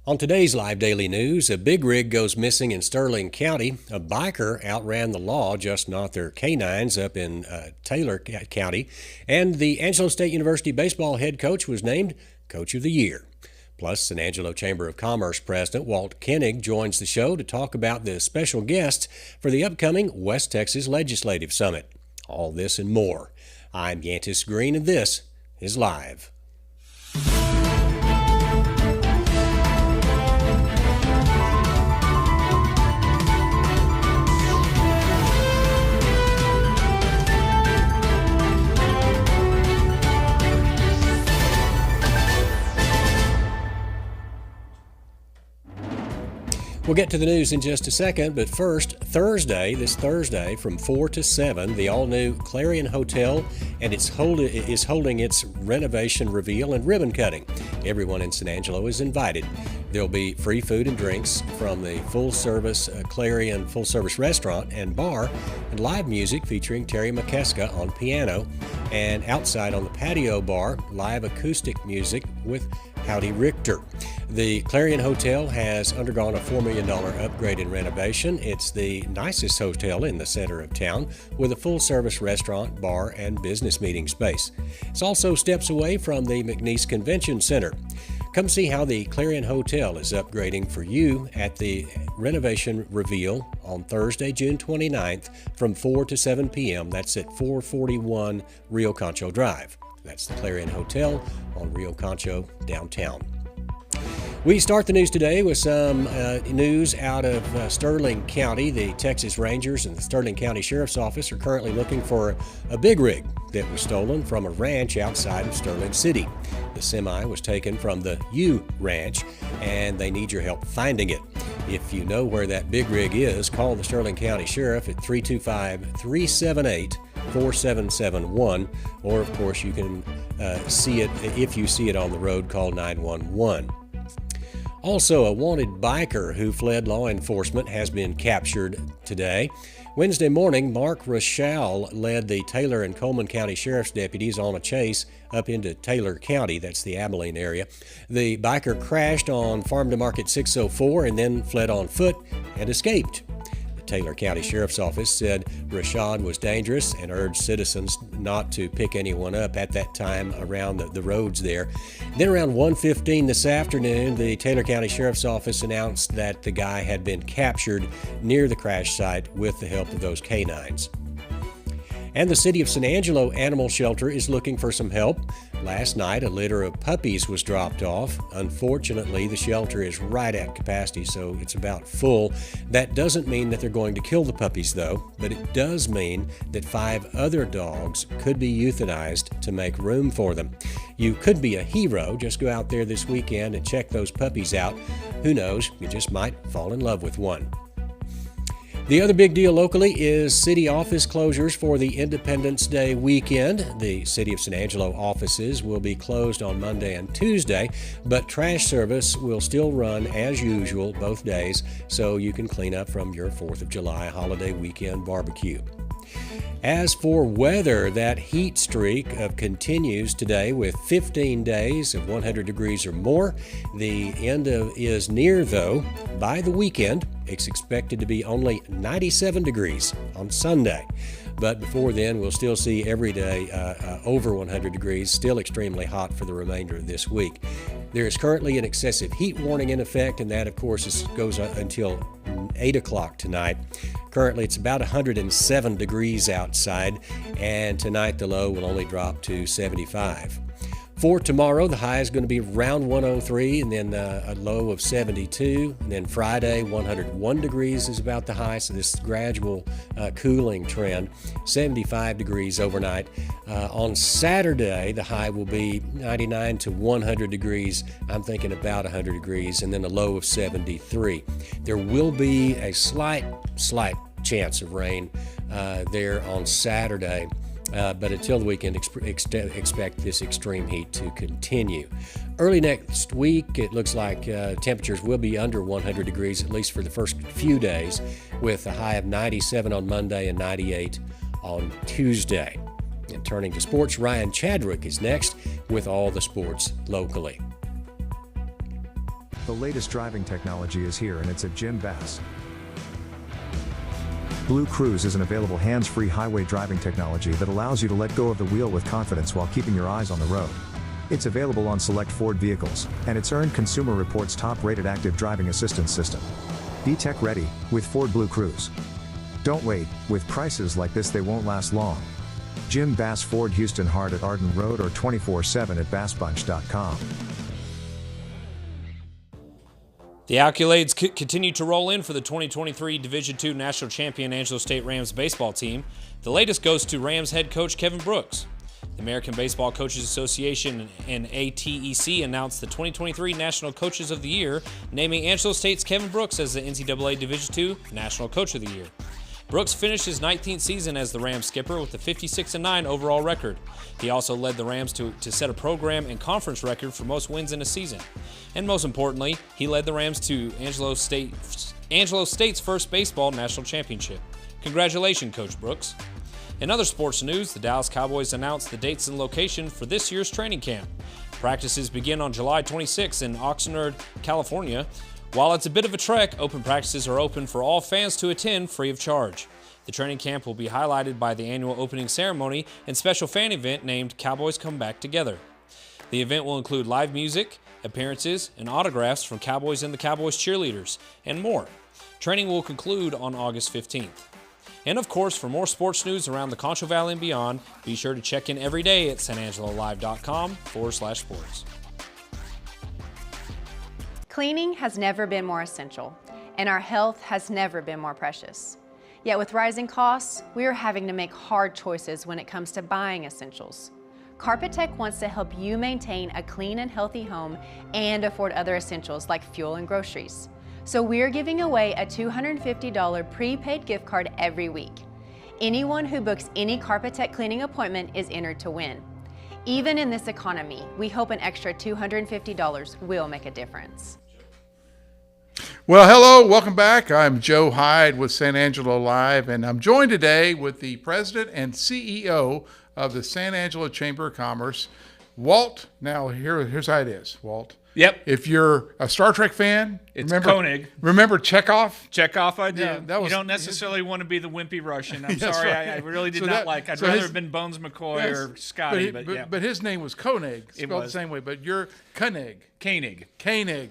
On today's Live Daily News, a big rig goes missing in Sterling County. A biker outran the law, just not their canines, up in Taylor County. And the Angelo State University baseball head coach was named Coach of the Year. Plus, San Angelo Chamber of Commerce President Walt Koenig joins the show to talk about the special guests for the upcoming West Texas Legislative Summit. All this and more. I'm Yantis Green, and this is Live. We'll get to the news in just a second, but first, this Thursday from 4 to 7, the all-new Clarion Hotel is holding its renovation reveal and ribbon cutting. Everyone in San Angelo is invited. There'll be free food and drinks from the full-service Clarion full-service restaurant and bar, and live music featuring Terry McKeska on piano, and outside on the patio bar, live acoustic music with Howdy Richter. The Clarion Hotel has undergone a $4 million upgrade and renovation. It's the nicest hotel in the center of town with a full-service restaurant, bar, and business meeting space. It's also steps away from the McNeese Convention Center. Come see how the Clarion Hotel is upgrading for you at the renovation reveal on Thursday, June 29th from 4 to 7 p.m. That's at 441 Rio Concho Drive. That's the Clarion Hotel on Rio Concho, downtown. We start the news today with some news out of Sterling County. The Texas Rangers and the Sterling County Sheriff's Office are currently looking for a big rig that was stolen from a ranch outside of Sterling City. The semi was taken from the U Ranch, and they need your help finding it. If you know where that big rig is, call the Sterling County Sheriff at 325-378-4771, or of course you can see it, if you see it on the road, call 911. Also, a wanted biker who fled law enforcement has been captured today. Wednesday morning, Mark Rochelle led the Taylor and Coleman County Sheriff's deputies on a chase up into Taylor County, that's the Abilene area. The biker crashed on Farm to Market 604 and then fled on foot and escaped. The Taylor County Sheriff's Office said Rashad was dangerous and urged citizens not to pick anyone up at that time around the roads there. Then around 1:15 this afternoon, the Taylor County Sheriff's Office announced that the guy had been captured near the crash site with the help of those canines. And the City of San Angelo Animal Shelter is looking for some help. Last night, a litter of puppies was dropped off. Unfortunately, the shelter is right at capacity, so it's about full. That doesn't mean that they're going to kill the puppies, though, but it does mean that 5 other dogs could be euthanized to make room for them. You could be a hero. Just go out there this weekend and check those puppies out. Who knows, you just might fall in love with one. The other big deal locally is city office closures for the Independence Day weekend. The City of San Angelo offices will be closed on Monday and Tuesday, but trash service will still run as usual both days, so you can clean up from your 4th of July holiday weekend barbecue. As for weather, that heat streak continues today with 15 days of 100 degrees or more. The end is near, though. By the weekend, it's expected to be only 97 degrees on Sunday. But before then, we'll still see every day over 100 degrees, still extremely hot for the remainder of this week. There is currently an excessive heat warning in effect, and that, of course, goes until 8 o'clock tonight. Currently, it's about 107 degrees outside, and tonight the low will only drop to 75. For tomorrow, the high is going to be around 103 and then a low of 72. And then Friday, 101 degrees is about the high, so this gradual cooling trend. 75 degrees overnight. On Saturday, the high will be 99 to 100 degrees. I'm thinking about 100 degrees, and then a low of 73. There will be a slight chance of rain there on Saturday. But until the weekend, expect this extreme heat to continue. Early next week, it looks like temperatures will be under 100 degrees, at least for the first few days, with a high of 97 on Monday and 98 on Tuesday. And turning to sports, Ryan Chadwick is next with all the sports locally. The latest driving technology is here, and it's at Jim Bass. Blue Cruise is an available hands-free highway driving technology that allows you to let go of the wheel with confidence while keeping your eyes on the road. It's available on select Ford vehicles, and it's earned Consumer Reports' top-rated active driving assistance system. Be tech ready with Ford Blue Cruise. Don't wait, with prices like this they won't last long. Jim Bass Ford, Houston Hart at Arden Road, or 24/7 at bassbunch.com. The accolades continue to roll in for the 2023 Division II National Champion Angelo State Rams baseball team. The latest goes to Rams head coach Kevin Brooks. The American Baseball Coaches Association and ATEC announced the 2023 National Coaches of the Year, naming Angelo State's Kevin Brooks as the NCAA Division II National Coach of the Year. Brooks finished his 19th season as the Rams skipper with a 56-9 overall record. He also led the Rams to set a program and conference record for most wins in a season. And most importantly, he led the Rams to Angelo State's first baseball national championship. Congratulations, Coach Brooks. In other sports news, the Dallas Cowboys announced the dates and location for this year's training camp. Practices begin on July 26 in Oxnard, California. While it's a bit of a trek, open practices are open for all fans to attend free of charge. The training camp will be highlighted by the annual opening ceremony and special fan event named Cowboys Come Back Together. The event will include live music, appearances, and autographs from Cowboys and the Cowboys cheerleaders, and more. Training will conclude on August 15th. And of course, for more sports news around the Concho Valley and beyond, be sure to check in every day at sanangelolive.com/sports. Cleaning has never been more essential, and our health has never been more precious. Yet with rising costs, we are having to make hard choices when it comes to buying essentials. Carpet Tech wants to help you maintain a clean and healthy home and afford other essentials like fuel and groceries. So we're giving away a $250 prepaid gift card every week. Anyone who books any Carpet Tech cleaning appointment is entered to win. Even in this economy, we hope an extra $250 will make a difference. Well, hello, welcome back. I'm Joe Hyde with San Angelo Live, and I'm joined today with the president and CEO of the San Angelo Chamber of Commerce, Walt. Now, here's how it is, Walt. Yep. If you're a Star Trek fan, it's Koenig. Remember Chekhov? Chekhov, I do. Yeah, you don't necessarily want to be the wimpy Russian. I'm That's sorry, right. I really did not like. I'd rather have been Bones McCoy or Scotty. But his name was Koenig, spelled the same way. But you're Koenig. Koenig.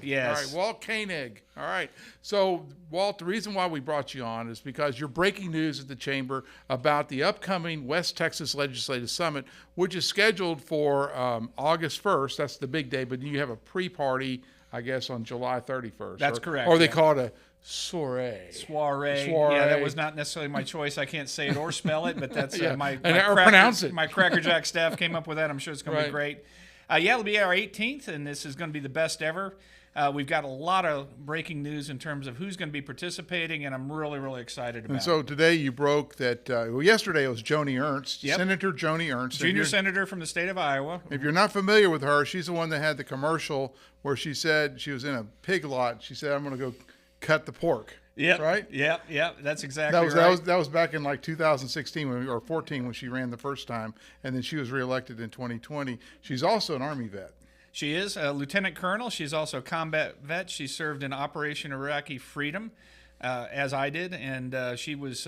Yes. All right, Walt Koenig. All right. So, Walt, the reason why we brought you on is because you're breaking news at the Chamber about the upcoming West Texas Legislative Summit, which is scheduled for August 1st. That's the big day, but you have a pre-party, I guess, on July 31st. That's correct. Or they call it a soiree. Yeah, that was not necessarily my choice. I can't say it or spell it, but that's pronounce it. My Cracker Jack staff came up with that. I'm sure it's going to be great. It'll be our 18th, and this is going to be the best ever. We've got a lot of breaking news in terms of who's going to be participating, and I'm really, really excited about it. And so today you broke that, yesterday it was Joni Ernst, Yep. Senator Joni Ernst. Junior senator from the state of Iowa. If you're not familiar with her, she's the one that had the commercial where she said she was in a pig lot. She said, I'm going to go cut the pork. Yep. Right? Yep. That's exactly right. That was back in like 2016 or 14 when she ran the first time, and then she was reelected in 2020. She's also an Army vet. She is a lieutenant colonel. She's also a combat vet. She served in Operation Iraqi Freedom, as I did, and she was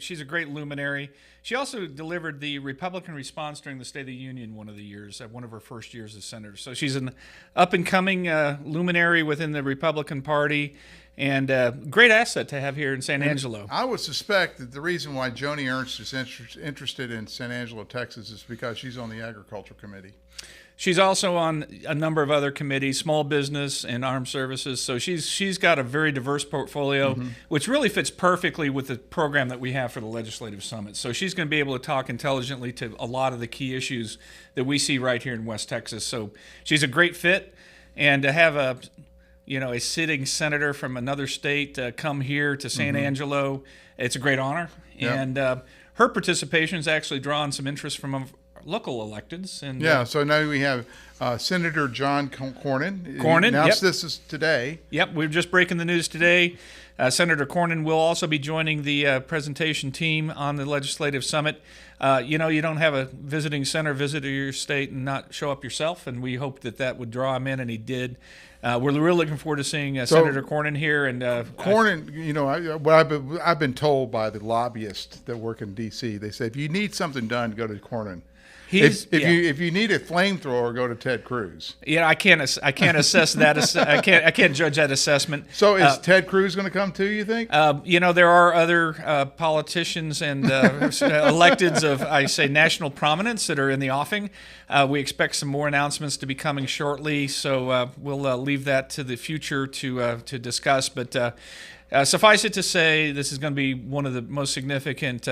she's a great luminary. She also delivered the Republican response during the State of the Union one of the years, one of her first years as senator. So she's an up-and-coming luminary within the Republican Party, and great asset to have here in San Angelo. I would suspect that the reason why Joni Ernst is interested in San Angelo, Texas, is because she's on the Agriculture Committee. She's also on a number of other committees, small business and armed services. So she's got a very diverse portfolio, which really fits perfectly with the program that we have for the Legislative Summit. So she's going to be able to talk intelligently to a lot of the key issues that we see right here in West Texas. So she's a great fit, and to have a sitting senator from another state come here to San Angelo, it's a great honor. Yep. And her participation has actually drawn some interest from local electeds. And so now we have Senator John Cornyn. Cornyn, announced this is today. Yep, we're just breaking the news today. Senator Cornyn will also be joining the presentation team on the Legislative Summit. You don't have a visiting senator visit your state and not show up yourself, and we hoped that would draw him in, and he did. We're really looking forward to seeing Senator Cornyn here. And Cornyn, I've been told by the lobbyists that work in D.C., they say if you need something done, go to Cornyn. If you need a flamethrower, go to Ted Cruz. Yeah, I can't assess that. I can't judge that assessment. So is Ted Cruz going to come too, you think? There are other politicians and electeds of, I say, national prominence that are in the offing. We expect some more announcements to be coming shortly, so we'll leave that to the future to discuss. But suffice it to say, this is going to be one of the most significant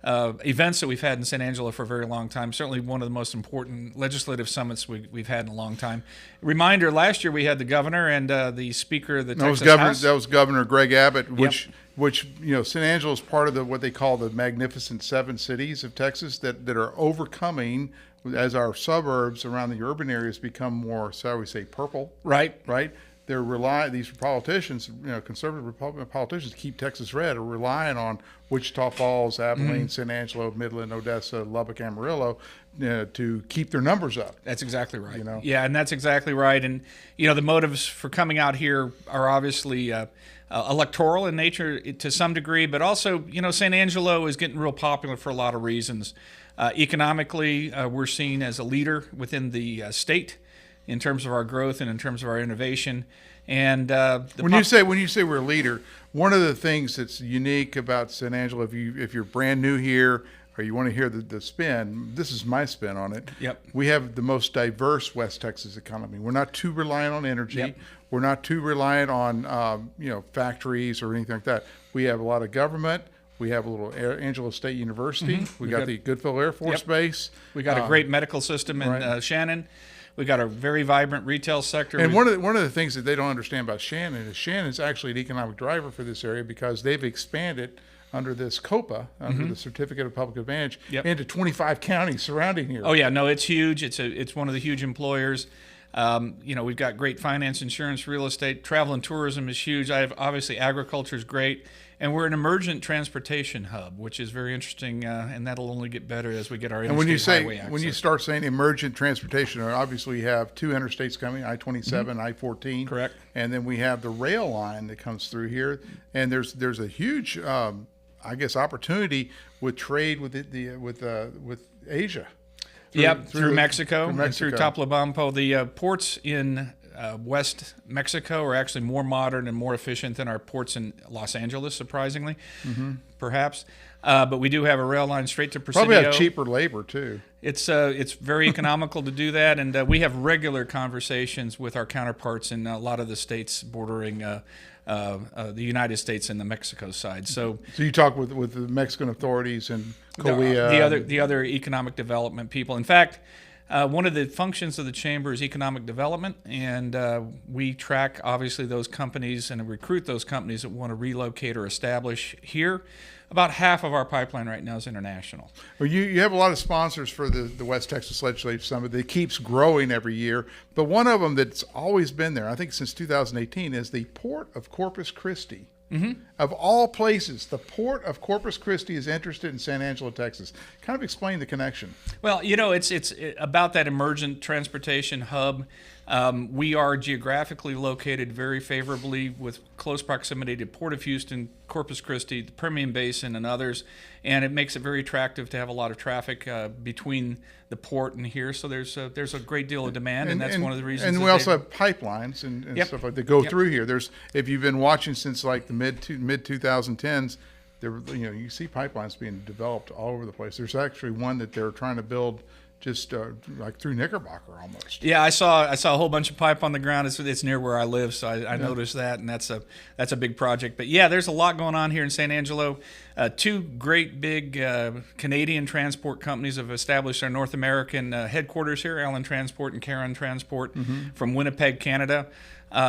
events that we've had in San Angelo for a very long time. Certainly one of the most important legislative summits we've had in a long time. Reminder, last year we had the governor and the speaker of the Texas House. That was Governor Greg Abbott, which San Angelo is part of what they call the Magnificent Seven cities of Texas that are overcoming as our suburbs around the urban areas become more, shall we say, purple. Right. These politicians, conservative Republican politicians, keep Texas red, are relying on Wichita Falls, Abilene, San Angelo, Midland, Odessa, Lubbock, Amarillo, to keep their numbers up. That's exactly right. Yeah, and that's exactly right. And the motives for coming out here are obviously electoral in nature to some degree, but also San Angelo is getting real popular for a lot of reasons. Economically, we're seen as a leader within the state in terms of our growth and in terms of our innovation. And when you say we're a leader, one of the things that's unique about San Angelo, if you're brand new here or you want to hear the spin, this is my spin on it. Yep. We have the most diverse West Texas economy. We're not too reliant on energy. Yep. We're not too reliant on factories or anything like that. We have a lot of government. We have a little Angelo State University. We got the Goodfellow Air Force Base. We got a great medical system in Shannon. We got a very vibrant retail sector. And one of the things that they don't understand about Shannon is Shannon's actually an economic driver for this area because they've expanded under this COPA, under the Certificate of Public Advantage, into 25 counties surrounding here. Oh yeah, no, it's huge. It's one of the huge employers. We've got great finance, insurance, real estate, travel and tourism is huge. Obviously agriculture is great. And we're an emergent transportation hub, which is very interesting, and that'll only get better as we get our interstate highway access. When you start saying emergent transportation, obviously you have two interstates coming, I-27, I-14. Correct. And then we have the rail line that comes through here, and there's a huge, opportunity with trade with Asia. Through Mexico and through Topolobampo. The ports in West Mexico are actually more modern and more efficient than our ports in Los Angeles, surprisingly, perhaps. But we do have a rail line straight to Presidio. Probably have cheaper labor, too. It's very economical to do that, and we have regular conversations with our counterparts in a lot of the states bordering the United States and the Mexico side. So you talk with the Mexican authorities and Korea. The other economic development people. In fact, one of the functions of the Chamber is economic development, and we track, obviously, those companies and recruit those companies that want to relocate or establish here. About half of our pipeline right now is international. Well, you have a lot of sponsors for the West Texas Legislative Summit that keeps growing every year, but one of them that's always been there, I think since 2018, is the Port of Corpus Christi. Of all places, the Port of Corpus Christi is interested in San Angelo, Texas. Kind of explain the connection. Well, it's about that emergent transportation hub. We are geographically located very favorably with close proximity to Port of Houston, Corpus Christi, the Permian Basin, and others, and it makes it very attractive to have a lot of traffic between the port and here. So there's a great deal of demand, and that's one of the reasons. And we also have pipelines and stuff like that go through here. If you've been watching since like the mid 2010s, you see pipelines being developed all over the place. There's actually one that they're trying to build just like through Knickerbocker almost. Yeah, I saw a whole bunch of pipe on the ground. It's near where I live, so I noticed that, and that's a big project. But yeah, there's a lot going on here in San Angelo. Two great big Canadian transport companies have established their North American headquarters here, Allen Transport and Caron Transport from Winnipeg, Canada.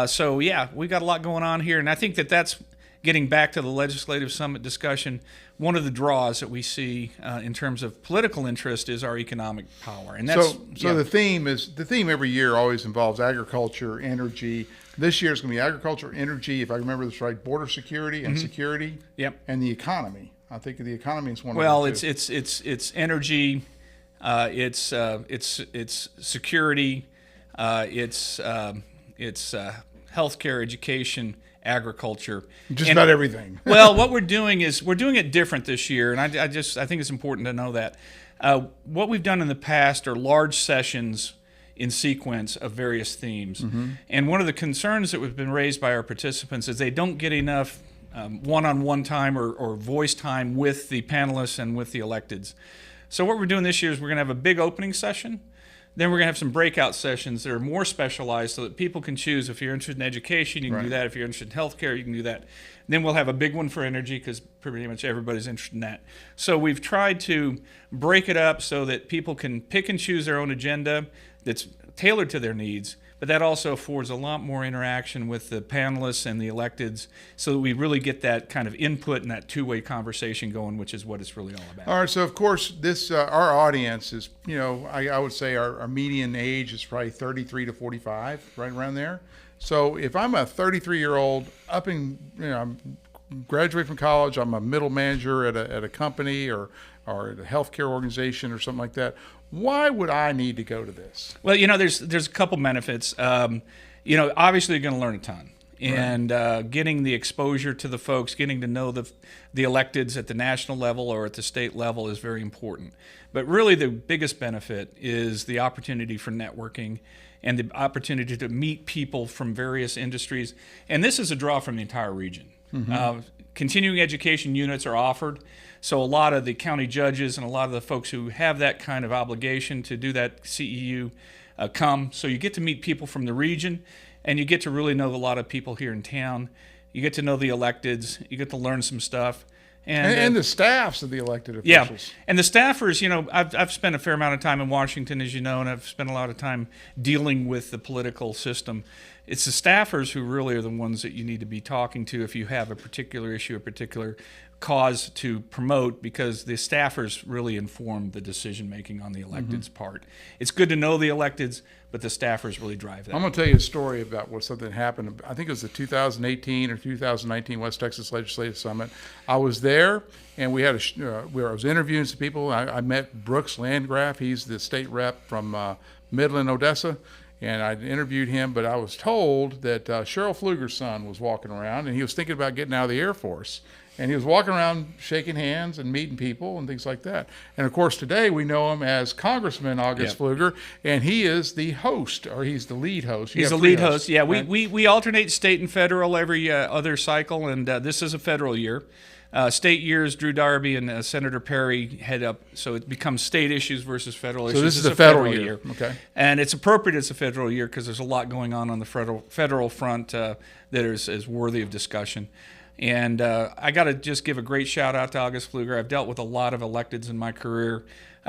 So yeah, we got a lot going on here, and I think that's getting back to the Legislative Summit discussion. One of the draws that we see in terms of political interest is our economic power, and that's the theme every year always involves agriculture, energy, This year it's going to be agriculture, energy, if I remember this right, border security and security, Yep. and the economy. I think the economy is one Well, of them. it's energy, it's security, it's healthcare, education, agriculture, Just about everything. Well, what we're doing is we're doing it different this year, and I think it's important to know that. What we've done in the past are large sessions in sequence of various themes. And one of the concerns that have been raised by our participants is they don't get enough one-on-one time or voice time with the panelists and with the electeds. So what we're doing this year is we're going to have a big opening session. Then we're going to have some breakout sessions that are more specialized so that people can choose. If you're interested in education, you can do that. If you're interested in healthcare, you can do that. Then we'll have a big one for energy because pretty much everybody's interested in that. So we've tried to break it up so that people can pick and choose their own agenda that's tailored to their needs, but that also affords a lot more interaction with the panelists and the electeds so that we really get that kind of input and that two-way conversation going, which is what it's really all about. All right, so of course, this our audience is, I would say our median age is probably 33 to 45, right around there. So if I'm a 33-year-old I'm graduated from college, I'm a middle manager at a company or at a healthcare organization or something like that, why would I need to go to this? Well, there's a couple benefits. Obviously you're going to learn a ton. And getting the exposure to the folks, getting to know the electeds at the national level or at the state level is very important. But really the biggest benefit is the opportunity for networking and the opportunity to meet people from various industries. And this is a draw from the entire region. Continuing education units are offered. So a lot of the county judges and a lot of the folks who have that kind of obligation to do that CEU come. So you get to meet people from the region, and you get to really know a lot of people here in town. You get to know the electeds. You get to learn some stuff. And the staffs of the elected officials. Yeah, and the staffers, I've spent a fair amount of time in Washington, as you know, and I've spent a lot of time dealing with the political system. It's the staffers who really are the ones that you need to be talking to if you have a particular issue, a particular cause to promote, because the staffers really inform the decision-making on the electeds' part. It's good to know the electeds, but the staffers really drive that. I'm going to tell you a story about something happened. I think it was the 2018 or 2019 West Texas Legislative Summit. I was there, and we had where I was interviewing some people. I met Brooks Landgraf. He's the state rep from Midland, Odessa. And I interviewed him, but I was told that Cheryl Fluger's son was walking around, and he was thinking about getting out of the Air Force. And he was walking around shaking hands and meeting people and things like that. And, of course, today we know him as Congressman August Fluger, and he is the host, or he's the lead host. He's the lead host, yeah. Right? We alternate state and federal every other cycle, and this is a federal year. State years, Drew Darby and Senator Perry head up, so it becomes state issues versus federal issues. So this is a federal year. Okay. And it's appropriate it's a federal year because there's a lot going on the federal front that is worthy of discussion. And I got to just give a great shout out to August Fluger. I've dealt with a lot of electeds in my career.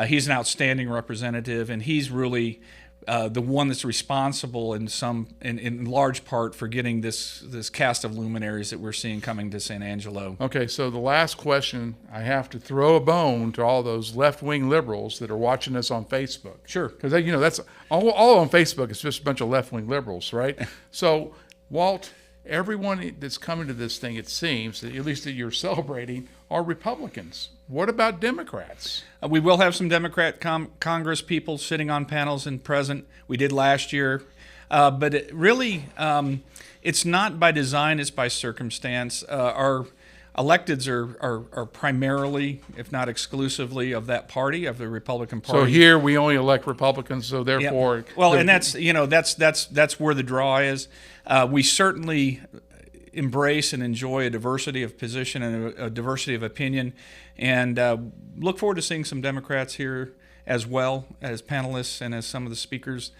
He's an outstanding representative, and he's really the one that's responsible in large part for getting this cast of luminaries that we're seeing coming to San Angelo. Okay, so the last question, I have to throw a bone to all those left-wing liberals that are watching us on Facebook. Sure. Because, that's all on Facebook. It's just a bunch of left-wing liberals, right? So, Walt, everyone that's coming to this thing, it seems, at least that you're celebrating, are Republicans. What about Democrats? We will have some Democrat Congress people sitting on panels and present. We did last year. But it really, it's not by design, it's by circumstance. Our electeds are primarily, if not exclusively, of that party, of the Republican Party. So here we only elect Republicans, so therefore... Yep. Well, and that's where the draw is. We certainly embrace and enjoy a diversity of position and a diversity of opinion, and look forward to seeing some Democrats here as well as panelists and as some of the speakers.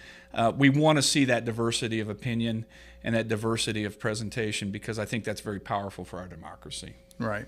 We want to see that diversity of opinion and that diversity of presentation because I think that's very powerful for our democracy. Right.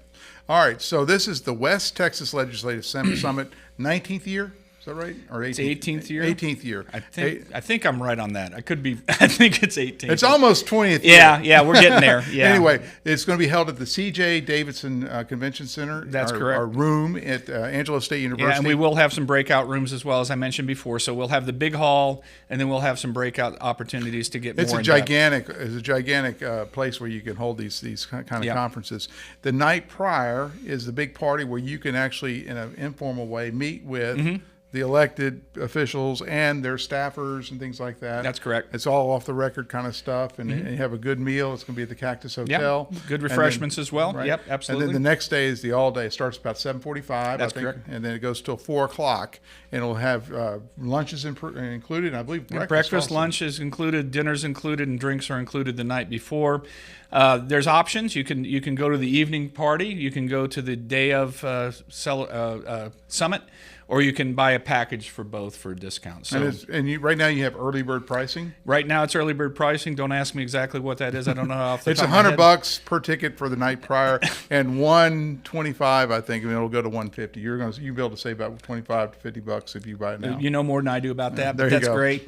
All right. So this is the West Texas Legislative Summit, 19th year? Is that right? Or 18th? It's the 18th year. 18th year. I think I'm right on that. I could be. I think it's 18th. It's almost 20th year. Yeah, we're getting there. Yeah. Anyway, it's going to be held at the C.J. Davidson Convention Center. That's correct. Our room at Angelo State University. Yeah, and we will have some breakout rooms as well, as I mentioned before. So we'll have the big hall, and then we'll have some breakout opportunities to get more. It's a gigantic place where you can hold these kind of conferences. The night prior is the big party where you can actually, in an informal way, meet with the elected officials and their staffers and things like that. That's correct. It's all off the record kind of stuff, and you have a good meal. It's going to be at the Cactus Hotel. Yep. Good refreshments as well. Right? Yep, absolutely. And then the next day is the all day. It starts about 7:45. That's I think, correct. and then it goes till 4 o'clock, and it'll have lunches included. And I believe breakfast, lunch is included, dinner's included, and drinks are included the night before. There's options. You can go to the evening party. You can go to the day of summit, or you can buy a package for both for a discount. So, right now you have early bird pricing. Right now it's early bird pricing. Don't ask me exactly what that is. I don't know off the It's top of my head. $100 per ticket for the night prior, and $125, I think, and it'll go to $150. You'll be able to save about $25 to $50 if you buy it now. You know more than I do about that, There but you that's go. great.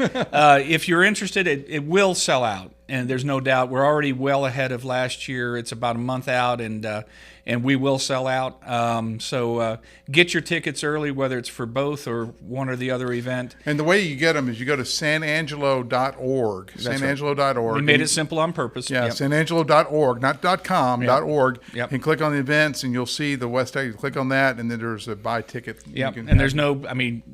If you're interested, it will sell out, and there's no doubt. We're already well ahead of last year. It's about a month out, and we will sell out. So get your tickets early, whether it's for both or one or the other event. And the way you get them is you go to sanangelo.org. Sanangelo.org. We made it simple on purpose. Yeah, Yep. sanangelo.org, not .com, .org. Yep. And click on the events, and you'll see the West Texas. Click on that, and then there's a buy ticket. Yep. And there's no, I mean,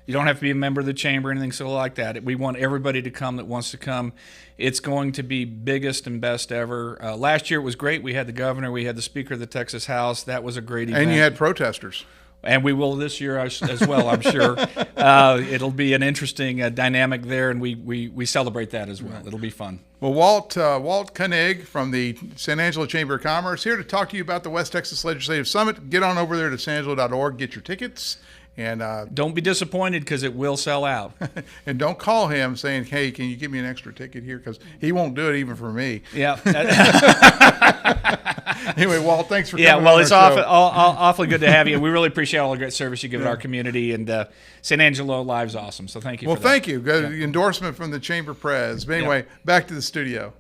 you don't have to be a member of the chamber or anything so like that. We want everybody to come that wants to come. It's going to be biggest and best ever. Last year it was great. We had the governor. We had the Speaker of the Texas House. That was a great event. And you had protesters. And we will this year as well, I'm sure. It'll be an interesting dynamic there, and we celebrate that as well. It'll be fun. Well, Walt Koenig from the San Angelo Chamber of Commerce here to talk to you about the West Texas Legislative Summit. Get on over there to sanangelo.org, get your tickets. And don't be disappointed because it will sell out. And don't call him saying, hey, can you give me an extra ticket here? Because he won't do it even for me. Yeah. Anyway, Walt, thanks for coming Yeah, well, on it's our show. awfully good to have you. We really appreciate all the great service you give our community, and San Angelo Live's awesome. So thank you for that. Well, thank you. Good endorsement from the Chamber Press. But anyway, back to the studio.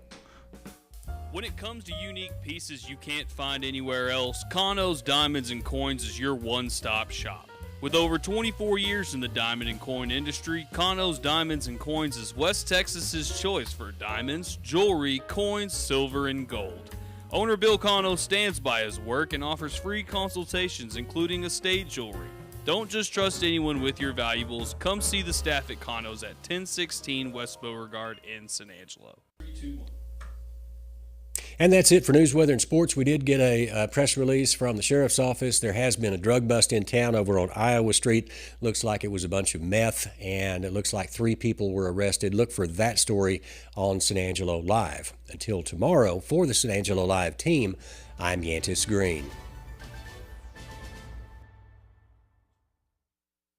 When it comes to unique pieces you can't find anywhere else, Kano's Diamonds and Coins is your one-stop shop. With over 24 years in the diamond and coin industry, Kano's Diamonds and Coins is West Texas's choice for diamonds, jewelry, coins, silver, and gold. Owner Bill Kano stands by his work and offers free consultations, including estate jewelry. Don't just trust anyone with your valuables. Come see the staff at Kano's at 1016 West Beauregard in San Angelo. And that's it for news, weather, and sports. We did get a press release from the sheriff's office. There has been a drug bust in town over on Iowa Street. Looks like it was a bunch of meth, and it looks like 3 people were arrested. Look for that story on San Angelo Live. Until tomorrow, for the San Angelo Live team, I'm Yantis Green.